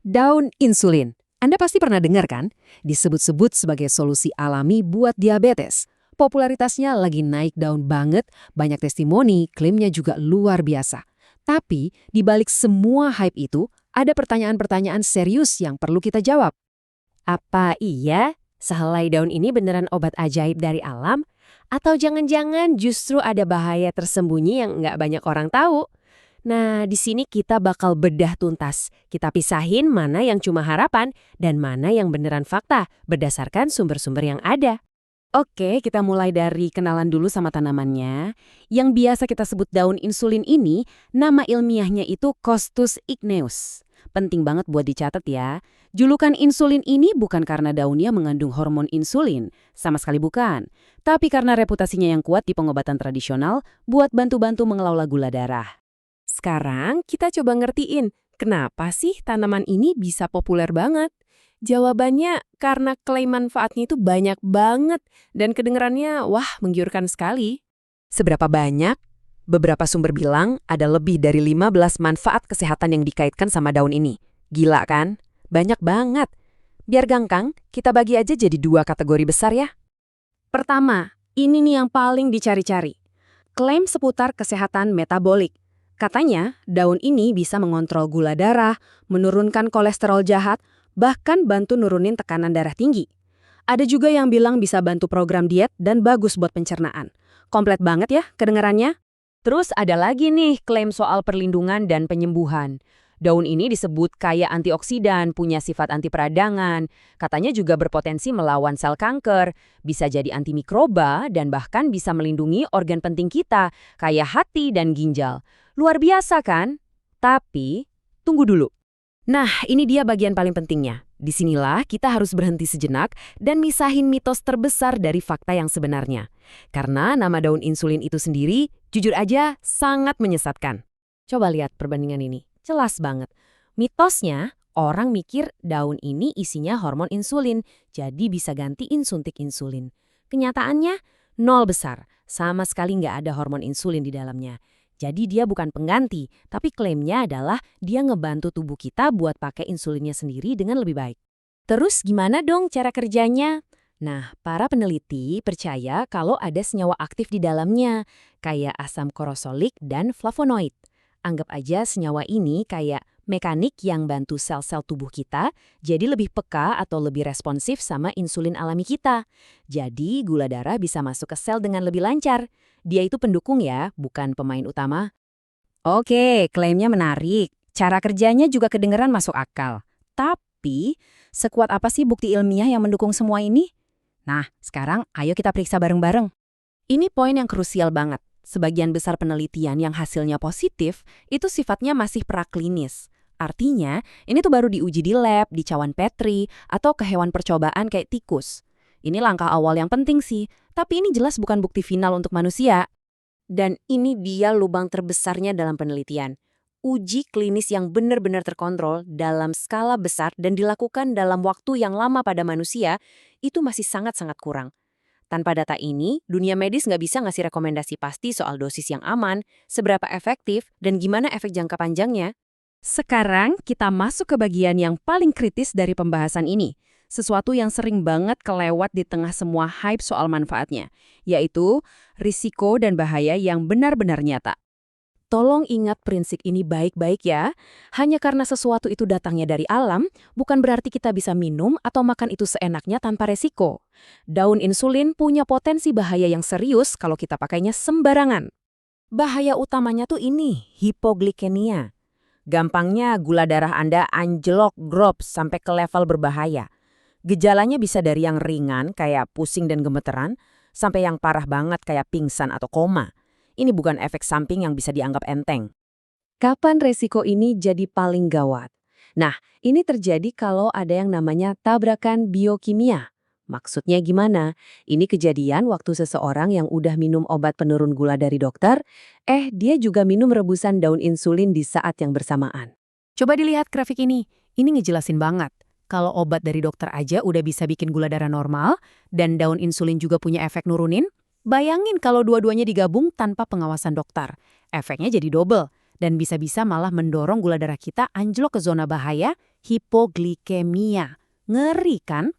Daun insulin. Anda pasti pernah dengar kan? Disebut-sebut sebagai solusi alami buat diabetes. Popularitasnya lagi naik daun banget, banyak testimoni, klaimnya juga luar biasa. Tapi, di balik semua hype itu, ada pertanyaan-pertanyaan serius yang perlu kita jawab. Apa iya sehelai daun ini beneran obat ajaib dari alam? Atau jangan-jangan justru ada bahaya tersembunyi yang nggak banyak orang tahu? Nah, di sini kita bakal bedah tuntas. Kita pisahin mana yang cuma harapan dan mana yang beneran fakta berdasarkan sumber-sumber yang ada. Oke, kita mulai dari kenalan dulu sama tanamannya. Yang biasa kita sebut daun insulin ini, nama ilmiahnya itu Costus igneus. Penting banget buat dicatat ya. Julukan insulin ini bukan karena daunnya mengandung hormon insulin, sama sekali bukan. Tapi karena reputasinya yang kuat di pengobatan tradisional buat bantu-bantu mengelola gula darah. Sekarang kita coba ngertiin, kenapa sih tanaman ini bisa populer banget? Jawabannya karena klaim manfaatnya itu banyak banget dan kedengarannya wah menggiurkan sekali. Seberapa banyak? Beberapa sumber bilang ada lebih dari 15 manfaat kesehatan yang dikaitkan sama daun ini. Gila kan? Banyak banget. Biar gampang, kita bagi aja jadi 2 kategori besar ya. Pertama, ini nih yang paling dicari-cari. Klaim seputar kesehatan metabolik. Katanya, daun ini bisa mengontrol gula darah, menurunkan kolesterol jahat, bahkan bantu nurunin tekanan darah tinggi. Ada juga yang bilang bisa bantu program diet dan bagus buat pencernaan. Komplit banget ya kedengarannya. Terus ada lagi nih klaim soal perlindungan dan penyembuhan. Daun ini disebut kaya antioksidan, punya sifat anti peradangan. Katanya juga berpotensi melawan sel kanker, bisa jadi antimikroba, dan bahkan bisa melindungi organ penting kita, kayak hati dan ginjal. Luar biasa kan? Tapi, tunggu dulu. Nah, ini dia bagian paling pentingnya. Disinilah kita harus berhenti sejenak dan misahin mitos terbesar dari fakta yang sebenarnya. Karena nama daun insulin itu sendiri, jujur aja, sangat menyesatkan. Coba lihat perbandingan ini. Jelas banget. Mitosnya, orang mikir daun ini isinya hormon insulin, jadi bisa gantiin suntik insulin. Kenyataannya, nol besar. Sama sekali nggak ada hormon insulin di dalamnya. Jadi dia bukan pengganti, tapi klaimnya adalah dia ngebantu tubuh kita buat pakai insulinnya sendiri dengan lebih baik. Terus gimana dong cara kerjanya? Nah, para peneliti percaya kalau ada senyawa aktif di dalamnya, kayak asam korosolik dan flavonoid. Anggap aja senyawa ini kayak mekanik yang bantu sel-sel tubuh kita jadi lebih peka atau lebih responsif sama insulin alami kita. Jadi gula darah bisa masuk ke sel dengan lebih lancar. Dia itu pendukung ya, bukan pemain utama. Oke, klaimnya menarik. Cara kerjanya juga kedengeran masuk akal. Tapi, sekuat apa sih bukti ilmiah yang mendukung semua ini? Nah, sekarang ayo kita periksa bareng-bareng. Ini poin yang krusial banget. Sebagian besar penelitian yang hasilnya positif itu sifatnya masih praklinis. Artinya, ini tuh baru diuji di lab, di cawan Petri, atau ke hewan percobaan kayak tikus. Ini langkah awal yang penting sih, tapi ini jelas bukan bukti final untuk manusia. Dan ini dia lubang terbesarnya dalam penelitian. Uji klinis yang benar-benar terkontrol dalam skala besar dan dilakukan dalam waktu yang lama pada manusia, itu masih sangat-sangat kurang. Tanpa data ini, dunia medis nggak bisa ngasih rekomendasi pasti soal dosis yang aman, seberapa efektif, dan gimana efek jangka panjangnya. Sekarang kita masuk ke bagian yang paling kritis dari pembahasan ini. Sesuatu yang sering banget kelewat di tengah semua hype soal manfaatnya, yaitu risiko dan bahaya yang benar-benar nyata. Tolong ingat prinsip ini baik-baik ya. Hanya karena sesuatu itu datangnya dari alam, bukan berarti kita bisa minum atau makan itu seenaknya tanpa resiko. Daun insulin punya potensi bahaya yang serius kalau kita pakainya sembarangan. Bahaya utamanya tuh ini, hipoglikemia. Gampangnya gula darah Anda anjlok drop sampai ke level berbahaya. Gejalanya bisa dari yang ringan kayak pusing dan gemeteran, sampai yang parah banget kayak pingsan atau koma. Ini bukan efek samping yang bisa dianggap enteng. Kapan resiko ini jadi paling gawat? Nah, ini terjadi kalau ada yang namanya tabrakan biokimia. Maksudnya gimana? Ini kejadian waktu seseorang yang udah minum obat penurun gula dari dokter, dia juga minum rebusan daun insulin di saat yang bersamaan. Coba dilihat grafik ini ngejelasin banget. Kalau obat dari dokter aja udah bisa bikin gula darah normal, dan daun insulin juga punya efek nurunin, bayangin kalau dua-duanya digabung tanpa pengawasan dokter. Efeknya jadi double, dan bisa-bisa malah mendorong gula darah kita anjlok ke zona bahaya hipoglikemia. Ngeri kan?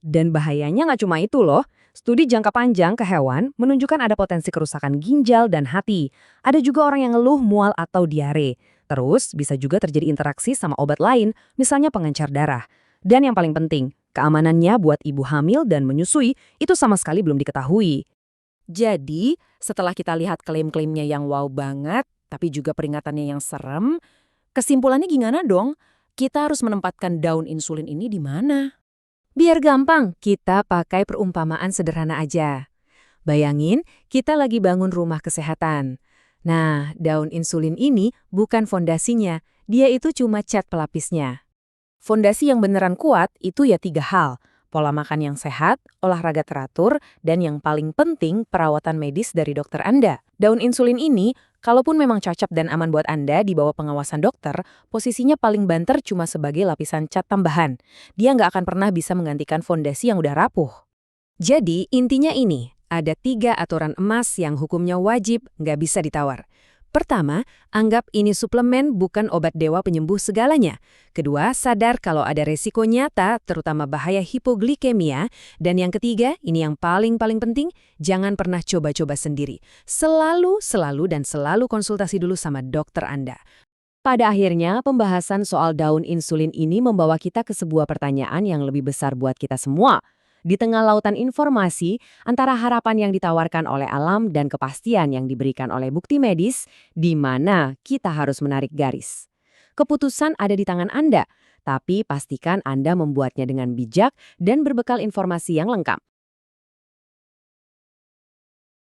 Dan bahayanya nggak cuma itu loh. Studi jangka panjang ke hewan menunjukkan ada potensi kerusakan ginjal dan hati. Ada juga orang yang ngeluh mual atau diare. Terus bisa juga terjadi interaksi sama obat lain, misalnya pengencer darah. Dan yang paling penting, keamanannya buat ibu hamil dan menyusui itu sama sekali belum diketahui. Jadi, setelah kita lihat klaim-klaimnya yang wow banget, tapi juga peringatannya yang serem, kesimpulannya gimana dong? Kita harus menempatkan daun insulin ini di mana? Biar gampang, kita pakai perumpamaan sederhana aja. Bayangin, kita lagi bangun rumah kesehatan. Nah, daun insulin ini bukan fondasinya, dia itu cuma cat pelapisnya. Fondasi yang beneran kuat itu ya 3 hal. Pola makan yang sehat, olahraga teratur, dan yang paling penting perawatan medis dari dokter Anda. Daun insulin ini, kalaupun memang cocok dan aman buat Anda di bawah pengawasan dokter, posisinya paling banter cuma sebagai lapisan cat tambahan. Dia nggak akan pernah bisa menggantikan fondasi yang udah rapuh. Jadi, intinya ini, ada 3 aturan emas yang hukumnya wajib nggak bisa ditawar. Pertama, anggap ini suplemen bukan obat dewa penyembuh segalanya. Kedua, sadar kalau ada resiko nyata, terutama bahaya hipoglikemia. Dan yang ketiga, ini yang paling penting, jangan pernah coba-coba sendiri. Selalu konsultasi dulu sama dokter Anda. Pada akhirnya, pembahasan soal daun insulin ini membawa kita ke sebuah pertanyaan yang lebih besar buat kita semua. Di tengah lautan informasi, antara harapan yang ditawarkan oleh alam dan kepastian yang diberikan oleh bukti medis, di mana kita harus menarik garis. Keputusan ada di tangan Anda, tapi pastikan Anda membuatnya dengan bijak dan berbekal informasi yang lengkap.